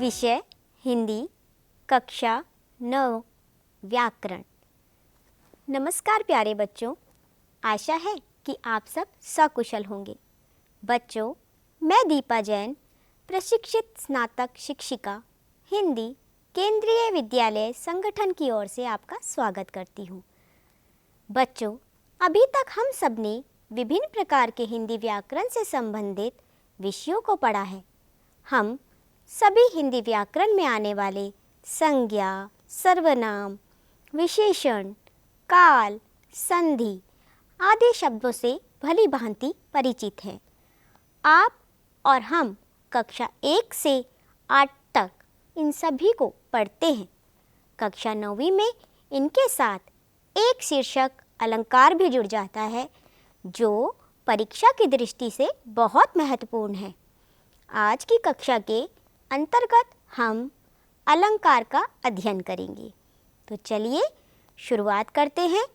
विषय हिंदी, कक्षा 9, व्याकरण। नमस्कार प्यारे बच्चों, आशा है कि आप सब सकुशल होंगे। बच्चों, मैं दीपा जैन, प्रशिक्षित स्नातक शिक्षिका हिंदी, केंद्रीय विद्यालय संगठन की ओर से आपका स्वागत करती हूँ। बच्चों, अभी तक हम सब ने विभिन्न प्रकार के हिंदी व्याकरण से संबंधित विषयों को पढ़ा है। हम सभी हिंदी व्याकरण में आने वाले संज्ञा, सर्वनाम, विशेषण, काल, संधि आदि शब्दों से भली भांति परिचित हैं। आप और हम कक्षा 1 से 8 तक इन सभी को पढ़ते हैं। कक्षा 9वीं में इनके साथ एक शीर्षक अलंकार भी जुड़ जाता है, जो परीक्षा की दृष्टि से बहुत महत्वपूर्ण है। आज की कक्षा के अंतर्गत हम अलंकार का अध्ययन करेंगे। तो चलिए शुरुआत करते हैं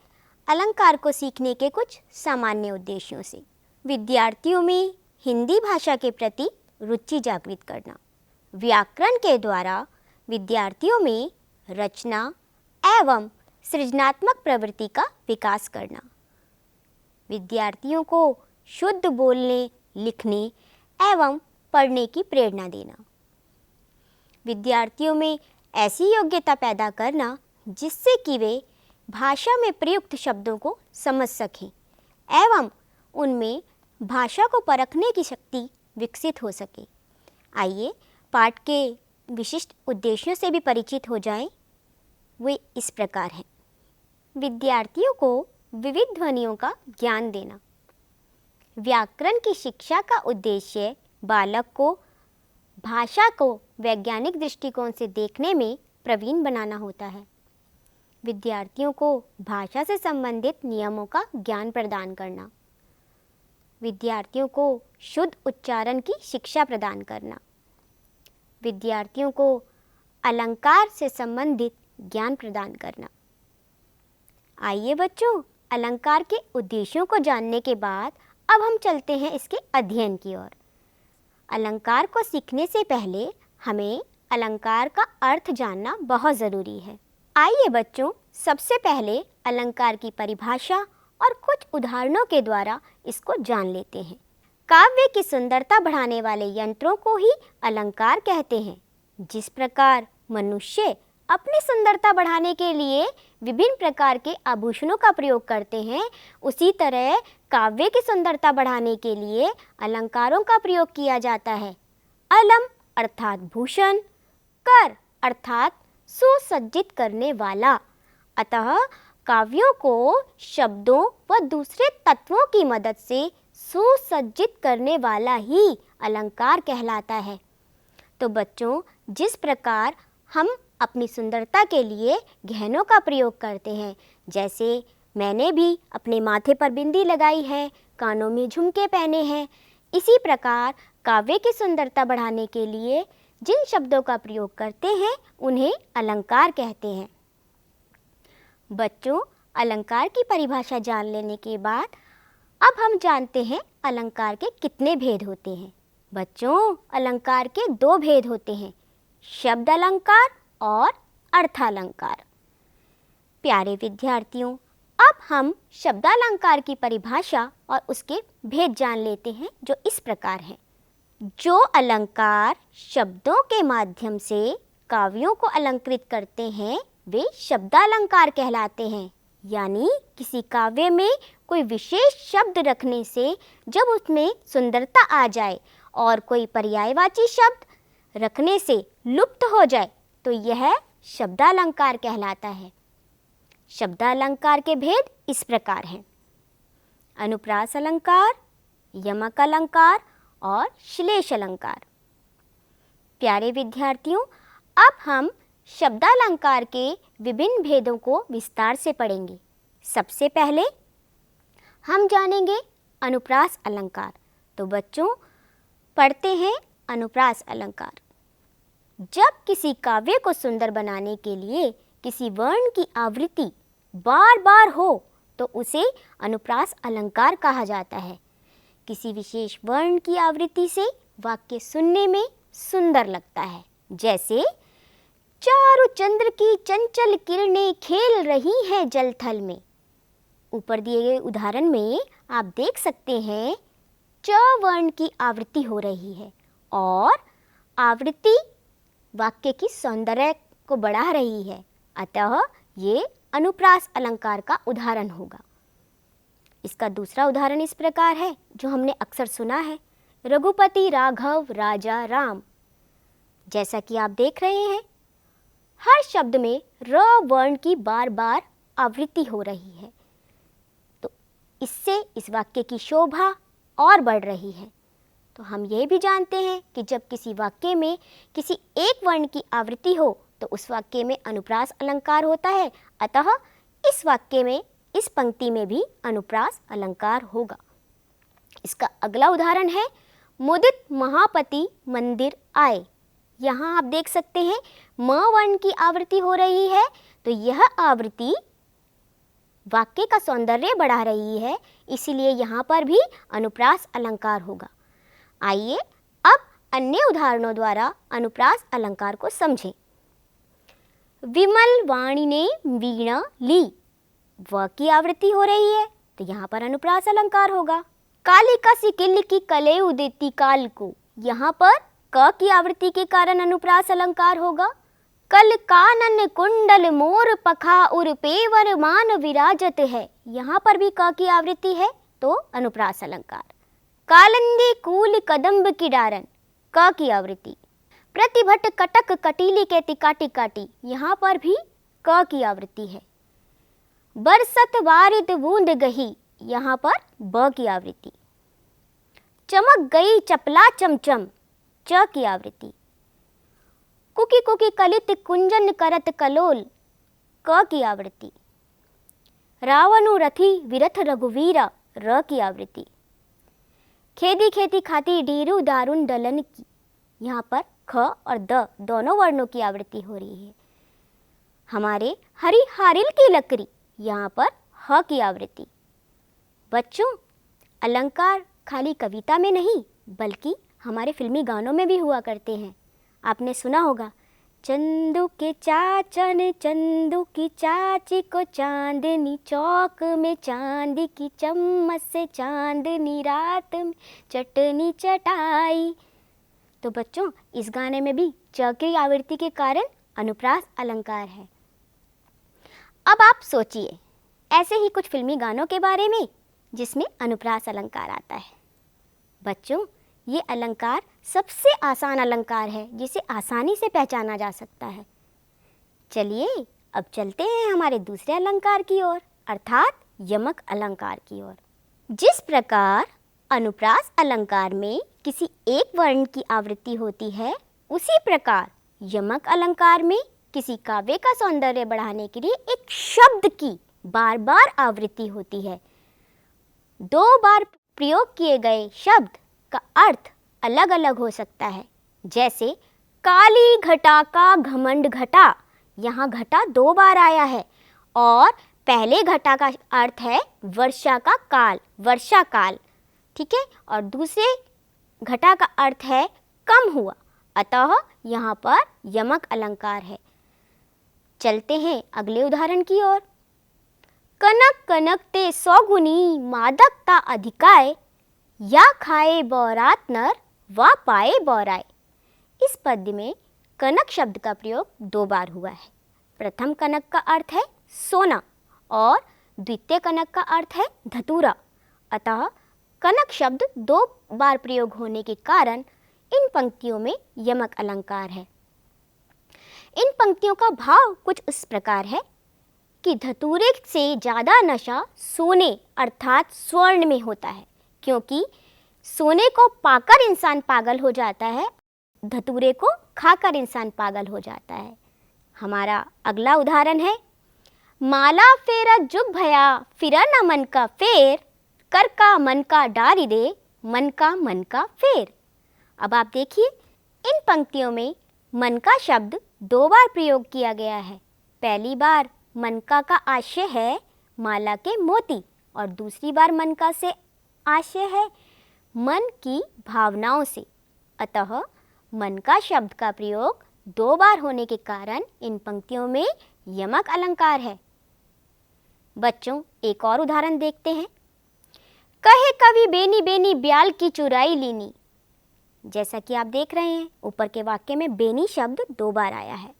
अलंकार को सीखने के कुछ सामान्य उद्देश्यों से। विद्यार्थियों में हिंदी भाषा के प्रति रुचि जागृत करना, व्याकरण के द्वारा विद्यार्थियों में रचना एवं सृजनात्मक प्रवृत्ति का विकास करना, विद्यार्थियों को शुद्ध बोलने, लिखने एवं पढ़ने की प्रेरणा देना, विद्यार्थियों में ऐसी योग्यता पैदा करना जिससे कि वे भाषा में प्रयुक्त शब्दों को समझ सकें एवं उनमें भाषा को परखने की शक्ति विकसित हो सके। आइए पाठ के विशिष्ट उद्देश्यों से भी परिचित हो जाएं। वे इस प्रकार हैं। विद्यार्थियों को विविध ध्वनियों का ज्ञान देना। व्याकरण की शिक्षा का उद्देश्य बालक को भाषा को वैज्ञानिक दृष्टिकोण से देखने में प्रवीण बनाना होता है। विद्यार्थियों को भाषा से संबंधित नियमों का ज्ञान प्रदान करना, विद्यार्थियों को शुद्ध उच्चारण की शिक्षा प्रदान करना, विद्यार्थियों को अलंकार से संबंधित ज्ञान प्रदान करना। आइए बच्चों, अलंकार के उद्देश्यों को जानने के बाद अब हम चलते हैं इसके अध्ययन की ओर। अलंकार को सीखने से पहले हमें अलंकार का अर्थ जानना बहुत ज़रूरी है। आइए बच्चों, सबसे पहले अलंकार की परिभाषा और कुछ उदाहरणों के द्वारा इसको जान लेते हैं। काव्य की सुंदरता बढ़ाने वाले यंत्रों को ही अलंकार कहते हैं। जिस प्रकार मनुष्य अपनी सुंदरता बढ़ाने के लिए विभिन्न प्रकार के आभूषणों का प्रयोग करते हैं, उसी तरह काव्य की सुंदरता बढ़ाने के लिए अलंकारों का प्रयोग किया जाता है। अलम अर्थात भूषण, कर अर्थात सुसज्जित करने वाला। अतः काव्यों को शब्दों व दूसरे तत्वों की मदद से सुसज्जित करने वाला ही अलंकार कहलाता है। तो बच्चों, जिस प्रकार हम अपनी सुंदरता के लिए गहनों का प्रयोग करते हैं, जैसे मैंने भी अपने माथे पर बिंदी लगाई है, कानों में झुमके पहने हैं, इसी प्रकार काव्य की सुंदरता बढ़ाने के लिए जिन शब्दों का प्रयोग करते हैं उन्हें अलंकार कहते हैं। बच्चों, अलंकार की परिभाषा जान लेने के बाद अब हम जानते हैं अलंकार के कितने भेद होते हैं। बच्चों, अलंकार के 2 भेद होते हैं, शब्द अलंकार और अर्थालंकार। प्यारे विद्यार्थियों, अब हम शब्दालंकार की परिभाषा और उसके भेद जान लेते हैं, जो इस प्रकार है। जो अलंकार शब्दों के माध्यम से काव्यों को अलंकृत करते हैं वे शब्दालंकार कहलाते हैं। यानी किसी काव्य में कोई विशेष शब्द रखने से जब उसमें सुंदरता आ जाए और कोई पर्यायवाची शब्द रखने से लुप्त हो जाए तो यह शब्दालंकार कहलाता है। शब्दालंकार के भेद इस प्रकार हैं: अनुप्रास अलंकार, यमक अलंकार और श्लेष अलंकार। प्यारे विद्यार्थियों, अब हम शब्दालंकार के विभिन्न भेदों को विस्तार से पढ़ेंगे। सबसे पहले हम जानेंगे अनुप्रास अलंकार। तो बच्चों, पढ़ते हैं अनुप्रास अलंकार। जब किसी काव्य को सुंदर बनाने के लिए किसी वर्ण की आवृत्ति बार बार हो तो उसे अनुप्रास अलंकार कहा जाता है। किसी विशेष वर्ण की आवृत्ति से वाक्य सुनने में सुंदर लगता है, जैसे चारु चंद्र की चंचल किरणें खेल रही हैं जल थल में। ऊपर दिए गए उदाहरण में आप देख सकते हैं च वर्ण की आवृत्ति हो रही है और आवृत्ति वाक्य की सौंदर्य को बढ़ा रही है, अतः ये अनुप्रास अलंकार का उदाहरण होगा। इसका दूसरा उदाहरण इस प्रकार है जो हमने अक्सर सुना है, रघुपति राघव राजा राम। जैसा कि आप देख रहे हैं हर शब्द में र वर्ण की बार बार आवृत्ति हो रही है, तो इससे इस वाक्य की शोभा और बढ़ रही है। तो हम यह भी जानते हैं कि जब किसी वाक्य में किसी एक वर्ण की आवृत्ति हो तो उस वाक्य में अनुप्रास अलंकार होता है, अतः इस वाक्य में इस पंक्ति में भी अनुप्रास अलंकार होगा। इसका अगला उदाहरण है मुदित महापति मंदिर आए। यहाँ आप देख सकते हैं म वर्ण की आवृत्ति हो रही है, तो यह आवृत्ति वाक्य का सौंदर्य बढ़ा रही है, इसीलिए यहाँ पर भी अनुप्रास अलंकार होगा। आइए अब अन्य उदाहरणों द्वारा अनुप्रास अलंकार को समझें। विमल वाणी ने वीणा ली, व की आवृत्ति हो रही है, तो यहाँ पर अनुप्रास अलंकार होगा। कालिका सिकिल की कले उदिति काल को, यहाँ पर क की आवृत्ति के कारण अनुप्रास अलंकार होगा। कल कानन कुंडल मोर पखा उर पेवर मान विराजत है, यहाँ पर भी क की आवृत्ति है तो अनुप्रास अलंकार। कालिंदी कूल कदम्ब की डारन, क की आवृत्ति। प्रतिभट कटक कटीली के तिकाटी काटी, यहाँ पर भी क की आवृत्ति है। बरसत वारित बूंद गही, यहाँ पर ब की आवृत्ति। चमक गई चपला चमचम, च की आवृत्ति। कुकी कुकी कलित कुंजन करत कलोल, क की आवृत्ति। रावणु रथी विरथ रघुवीरा, र की आवृत्ति। खेदी खेती खाती डीरू दारुन दलन की, यहाँ पर ख और द दोनों वर्णों की आवृत्ति हो रही है। हमारे हरी हारिल की लकड़ी, यहाँ पर ह की आवृत्ति। बच्चों, अलंकार खाली कविता में नहीं बल्कि हमारे फिल्मी गानों में भी हुआ करते हैं। आपने सुना होगा, चंदू के चाचन चंदू की चाची को चांदनी चौक में चांदी की चम्मच से चांदनी रात में चटनी चटाई। तो बच्चों, इस गाने में भी च की आवृत्ति के कारण अनुप्रास अलंकार है। अब आप सोचिए ऐसे ही कुछ फिल्मी गानों के बारे में जिसमें अनुप्रास अलंकार आता है। बच्चों, ये अलंकार सबसे आसान अलंकार है जिसे आसानी से पहचाना जा सकता है। चलिए अब चलते हैं हमारे दूसरे अलंकार की ओर, अर्थात यमक अलंकार की ओर। जिस प्रकार अनुप्रास अलंकार में किसी एक वर्ण की आवृत्ति होती है, उसी प्रकार यमक अलंकार में किसी काव्य का सौंदर्य बढ़ाने के लिए एक शब्द की बार बार आवृत्ति होती है। दो बार प्रयोग किए गए शब्द का अर्थ अलग अलग हो सकता है। जैसे काली घटा का घमंड घटा, यहाँ घटा दो बार आया है और पहले घटा का अर्थ है वर्षा का काल, वर्षा काल, ठीक है, और दूसरे घटा का अर्थ है कम हुआ, अतः यहाँ पर यमक अलंकार है। चलते हैं अगले उदाहरण की ओर। कनक कनकते सौगुनी मादकता अधिकाय, या खाए बौरात नर वा पाए बौराए। इस पद्य में कनक शब्द का प्रयोग दो बार हुआ है। प्रथम कनक का अर्थ है सोना और द्वितीय कनक का अर्थ है धतूरा, अतः कनक शब्द दो बार प्रयोग होने के कारण इन पंक्तियों में यमक अलंकार है। इन पंक्तियों का भाव कुछ इस प्रकार है कि धतूरे से ज़्यादा नशा सोने अर्थात स्वर्ण में होता है, क्योंकि सोने को पाकर इंसान पागल हो जाता है, धतूरे को खाकर इंसान पागल हो जाता है। हमारा अगला उदाहरण है, माला फेरा जुग भया फिरा न मन का फेर, कर का मन का डारी दे मन का फेर। अब आप देखिए इन पंक्तियों में मन का शब्द दो बार प्रयोग किया गया है। पहली बार मनका का आशय है माला के मोती और दूसरी बार मनका से आशय है मन की भावनाओं से, अतः मनका शब्द का प्रयोग दो बार होने के कारण इन पंक्तियों में यमक अलंकार है। बच्चों, एक और उदाहरण देखते हैं। कहे कवि बेनी बेनी ब्याल की चुराई लीनी। जैसा कि आप देख रहे हैं, ऊपर के वाक्य में बेनी शब्द दो बार आया है,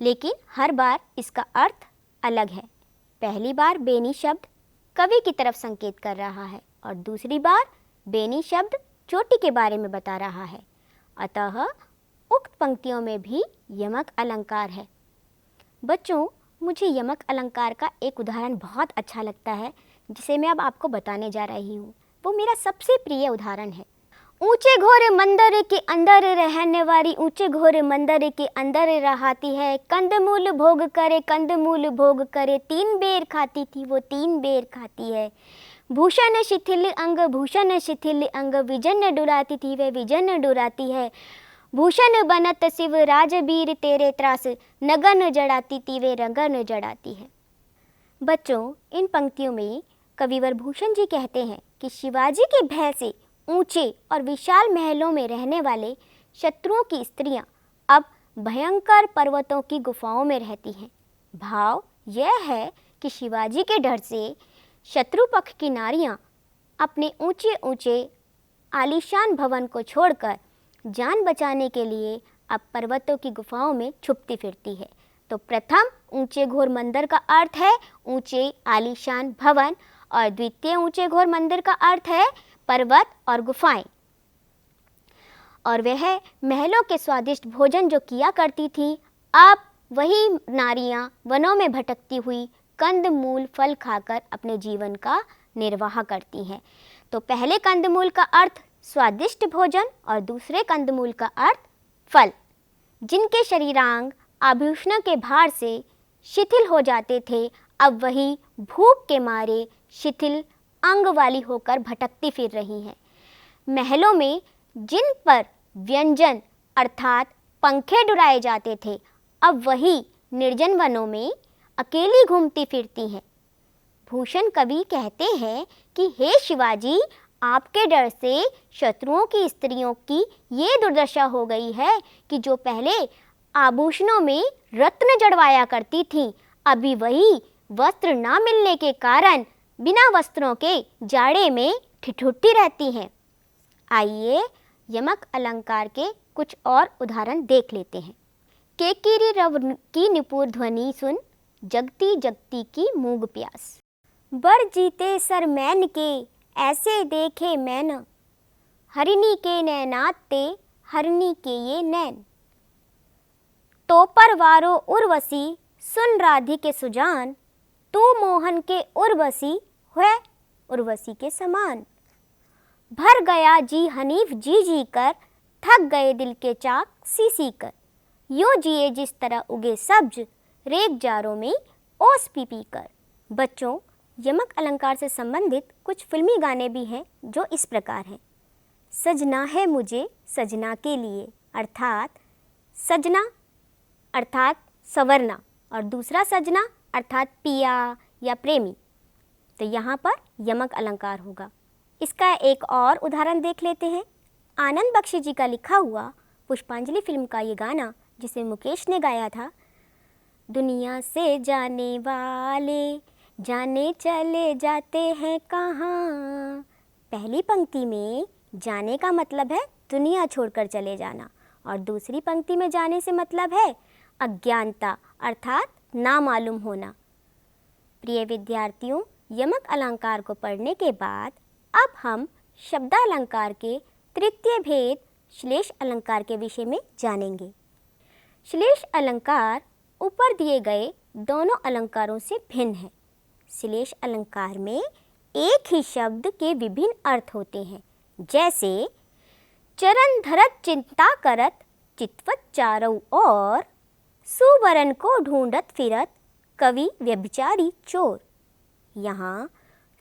लेकिन हर बार इसका अर्थ अलग है। पहली बार बेनी शब्द कवि की तरफ संकेत कर रहा है और दूसरी बार बेनी शब्द चोटी के बारे में बता रहा है। अतः उक्त पंक्तियों में भी यमक अलंकार है। बच्चों, मुझे यमक अलंकार का एक उदाहरण बहुत अच्छा लगता है, जिसे मैं अब आपको बताने जा रही हूँ। वो मेरा सबसे प्रिय उदाहरण है। ऊंचे घोर मंदिर के अंदर रहने वाली ऊंचे घोर मंदिर के अंदर रहाती है। कंदमूल भोग करे, कंदमूल भोग करे, 3 बेर खाती थी वो 3 बेर खाती है। भूषण शिथिल अंग, भूषण शिथिल अंग, विजन डुराती थी वे विजन डुराती है। भूषण बनत शिव राजबीर तेरे त्रास, नगन जड़ाती थी वे रंगन जड़ाती है। बच्चों, इन पंक्तियों में कविवर भूषण जी कहते हैं कि शिवाजी के भय से ऊंचे और विशाल महलों में रहने वाले शत्रुओं की स्त्रियां अब भयंकर पर्वतों की गुफाओं में रहती हैं। भाव यह है कि शिवाजी के डर से शत्रु पक्ष की नारियां अपने ऊंचे ऊंचे आलीशान भवन को छोड़कर जान बचाने के लिए अब पर्वतों की गुफाओं में छुपती फिरती है। तो प्रथम ऊंचे घोर मंदिर का अर्थ है ऊंचे आलीशान भवन, और द्वितीय ऊंचे घोर मंदिर का अर्थ है पर्वत और गुफाएं। और वह महलों के स्वादिष्ट भोजन जो किया करती थी, अब वही नारियां वनों में भटकती हुई कंदमूल फल खाकर अपने जीवन का निर्वाह करती हैं। तो पहले कंदमूल का अर्थ स्वादिष्ट भोजन और दूसरे कंदमूल का अर्थ फल। जिनके शरीरांग आभूषणों के भार से शिथिल हो जाते थे, अब वही भूख के मारे शिथिल अंग वाली होकर भटकती फिर रही हैं। महलों में जिन पर व्यंजन अर्थात पंखे डुराए जाते थे, अब वही निर्जन वनों में अकेली घूमती फिरती हैं। भूषण कवि कहते हैं कि हे शिवाजी, आपके डर से शत्रुओं की स्त्रियों की ये दुर्दशा हो गई है कि जो पहले आभूषणों में रत्न जड़वाया करती थीं, अभी वही वस्त्र ना मिलने के कारण बिना वस्त्रों के जाड़े में ठिठुरती रहती हैं। आइए यमक अलंकार के कुछ और उदाहरण देख लेते हैं। केकिरी रव की निपुर ध्वनि सुन, जगती जगती की मूंग प्यास। बर जीते सर मैन के, ऐसे देखे मैन, हरिणी के नैनाते, हरिणी के ये नैन। तो परवारो उर्वशी, सुन राधिके सुजान, तू मोहन के उर्वशी है उर्वशी के समान। भर गया जी हनीफ जी जी कर, थक गए दिल के चाक सी सी कर। यूं जिए जिस तरह उगे सब्ज, रेग जारों में ओस पी पी कर। बच्चों, यमक अलंकार से संबंधित कुछ फिल्मी गाने भी हैं जो इस प्रकार हैं। सजना है मुझे सजना के लिए, अर्थात सजना अर्थात सवरना, और दूसरा सजना अर्थात पिया या प्रेमी। तो यहाँ पर यमक अलंकार होगा। इसका एक और उदाहरण देख लेते हैं। आनंद बख्शी जी का लिखा हुआ पुष्पांजलि फिल्म का ये गाना, जिसे मुकेश ने गाया था। दुनिया से जाने वाले जाने चले जाते हैं कहाँ। पहली पंक्ति में जाने का मतलब है दुनिया छोड़कर चले जाना, और दूसरी पंक्ति में जाने से मतलब है अज्ञानता अर्थात ना मालूम होना। प्रिय विद्यार्थियों, यमक अलंकार को पढ़ने के बाद अब हम शब्दालंकार के तृतीय भेद श्लेष अलंकार के विषय में जानेंगे। श्लेष अलंकार ऊपर दिए गए दोनों अलंकारों से भिन्न है। श्लेष अलंकार में एक ही शब्द के विभिन्न अर्थ होते हैं, जैसे चरण धरत चिंता करत, चितवत चारौ और, सुवरन को ढूंढत फिरत, कवि व्यभिचारी चोर। यहाँ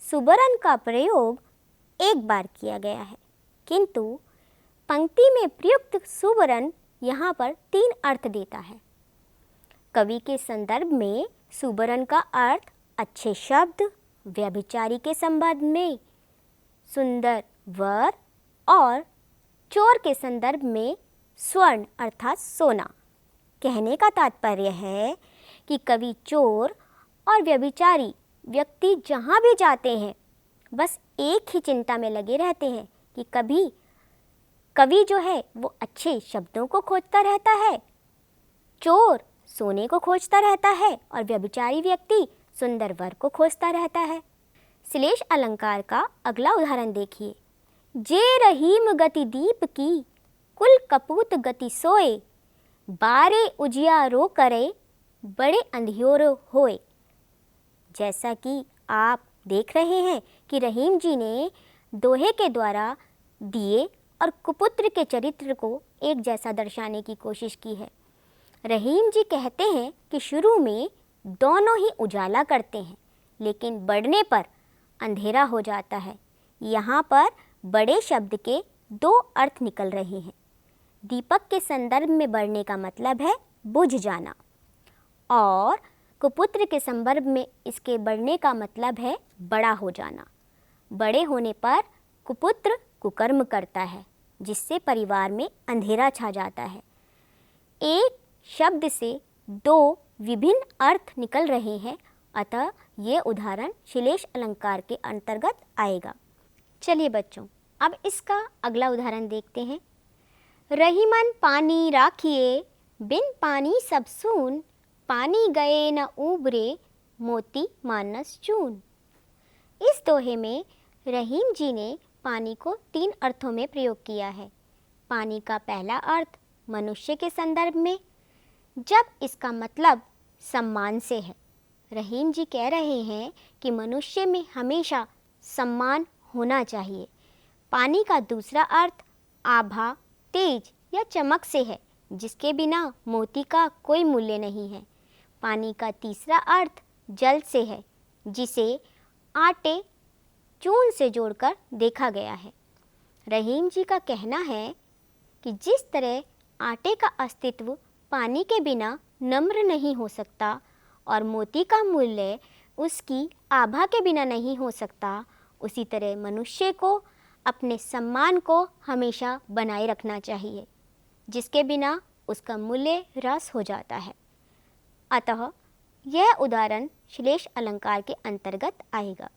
सुबरन का प्रयोग एक बार किया गया है, किंतु पंक्ति में प्रयुक्त सुबरन यहाँ पर 3 अर्थ देता है। कवि के संदर्भ में सुबरन का अर्थ अच्छे शब्द, व्यभिचारी के संबंध में सुंदर वर, और चोर के संदर्भ में स्वर्ण अर्थात सोना। कहने का तात्पर्य है कि कवि चोर और व्यभिचारी व्यक्ति जहाँ भी जाते हैं बस एक ही चिंता में लगे रहते हैं कि कवि जो है वो अच्छे शब्दों को खोजता रहता है, चोर सोने को खोजता रहता है और व्यभिचारी व्यक्ति सुंदर वर को खोजता रहता है। श्लेष अलंकार का अगला उदाहरण देखिए। जे रहीम गति दीप की, कुल कपूत गति सोए, बारे उजियारो करे, बड़े अंधियोरो होए। जैसा कि आप देख रहे हैं कि रहीम जी ने दोहे के द्वारा दिए और कुपुत्र के चरित्र को एक जैसा दर्शाने की कोशिश की है। रहीम जी कहते हैं कि शुरू में दोनों ही उजाला करते हैं, लेकिन बढ़ने पर अंधेरा हो जाता है। यहाँ पर बड़े शब्द के दो अर्थ निकल रहे हैं। दीपक के संदर्भ में बढ़ने का मतलब है बुझ जाना, और कुपुत्र के संदर्भ में इसके बढ़ने का मतलब है बड़ा हो जाना। बड़े होने पर कुपुत्र कुकर्म करता है, जिससे परिवार में अंधेरा छा जाता है। एक शब्द से दो विभिन्न अर्थ निकल रहे हैं, अतः ये उदाहरण श्लेष अलंकार के अंतर्गत आएगा। चलिए बच्चों, अब इसका अगला उदाहरण देखते हैं। रहीमन पानी राखिए, बिन पानी सब सून, पानी गए न उबरे, मोती मानस चून। इस दोहे में रहीम जी ने पानी को तीन अर्थों में प्रयोग किया है। पानी का पहला अर्थ मनुष्य के संदर्भ में, जब इसका मतलब सम्मान से है। रहीम जी कह रहे हैं कि मनुष्य में हमेशा सम्मान होना चाहिए। पानी का दूसरा अर्थ आभा, तेज या चमक से है, जिसके बिना मोती का कोई मूल्य नहीं है। पानी का तीसरा अर्थ जल से है, जिसे आटे चून से जोड़कर देखा गया है। रहीम जी का कहना है कि जिस तरह आटे का अस्तित्व पानी के बिना नम्र नहीं हो सकता और मोती का मूल्य उसकी आभा के बिना नहीं हो सकता, उसी तरह मनुष्य को अपने सम्मान को हमेशा बनाए रखना चाहिए, जिसके बिना उसका मूल्य ह्रास हो जाता है। अतः यह उदाहरण श्लेष अलंकार के अंतर्गत आएगा।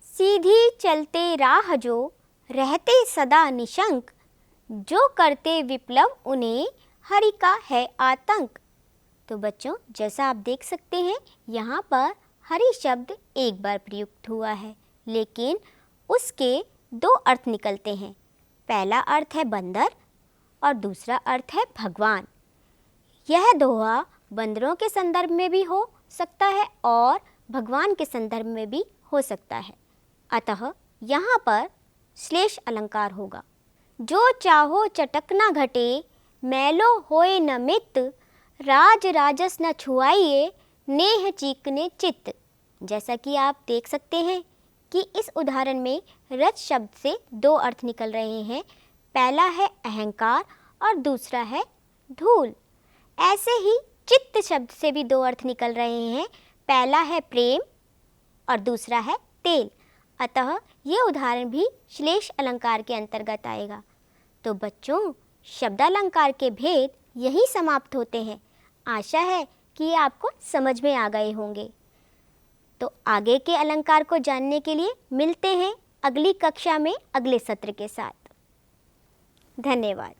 सीधी चलते राह जो, रहते सदा निशंक, जो करते विप्लव उन्हें हरि का है आतंक। तो बच्चों, जैसा आप देख सकते हैं यहाँ पर हरि शब्द एक बार प्रयुक्त हुआ है, लेकिन उसके दो अर्थ निकलते हैं। पहला अर्थ है बंदर और दूसरा अर्थ है भगवान। यह दोहा बंदरों के संदर्भ में भी हो सकता है और भगवान के संदर्भ में भी हो सकता है। अतः यहाँ पर श्लेष अलंकार होगा। जो चाहो चटक न घटे, मैलो होए न मित, राज राजस न छुआइए, नेह चीकने चित्त। जैसा कि आप देख सकते हैं कि इस उदाहरण में रज शब्द से दो अर्थ निकल रहे हैं। पहला है अहंकार और दूसरा है धूल। ऐसे ही चित्त शब्द से भी दो अर्थ निकल रहे हैं। पहला है प्रेम और दूसरा है तेल। अतः ये उदाहरण भी श्लेष अलंकार के अंतर्गत आएगा। तो बच्चों, शब्दालंकार के भेद यही समाप्त होते हैं। आशा है कि ये आपको समझ में आ गए होंगे। तो आगे के अलंकार को जानने के लिए मिलते हैं अगली कक्षा में अगले सत्र के साथ। धन्यवाद।